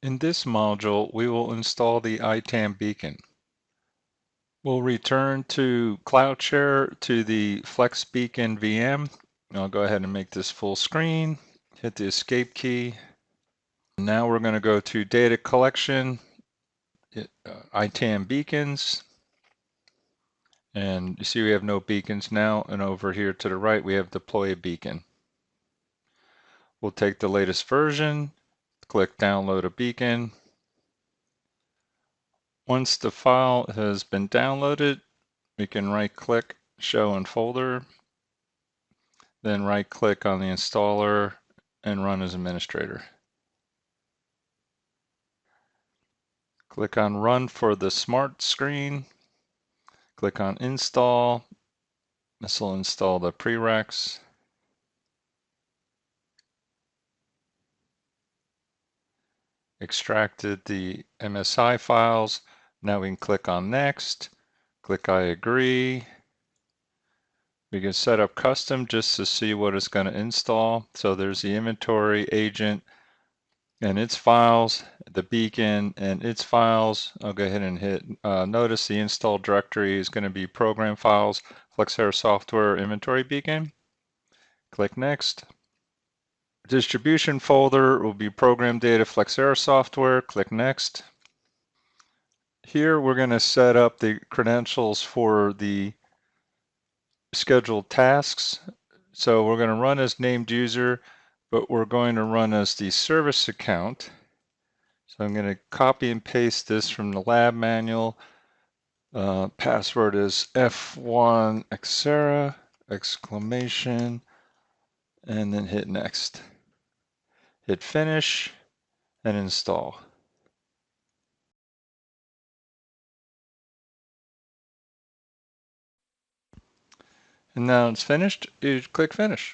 In this module, we will install the ITAM Beacon. We'll return to CloudShare to the Flex Beacon VM. I'll go ahead and make this full screen, hit the escape key. Now we're going to go to data collection, ITAM beacons. And you see we have no beacons now, and over here to the right we have deploy a beacon. We'll take the latest version, click download a beacon. Once the file has been downloaded, we can right-click show in folder, then right-click on the installer and run as administrator. Click on run for the smart screen, click on install. This will install the prereqs. Extracted the MSI files. Now we can click on next, click I agree. We can set up custom just to see what it's going to install. So there's the inventory agent and its files, the beacon and its files. I'll go ahead and hit, notice the install directory is going to be program files, Flexera software inventory beacon. Click next. Distribution folder will be program data Flexera software. Click next. Here we're going to set up the credentials for the scheduled tasks. So we're going to run as named user, but we're going to run as the service account. So I'm going to copy and paste this from the lab manual. Password is F1 Flexera, exclamation, and then hit next. Hit finish and install. And now it's finished, you click finish.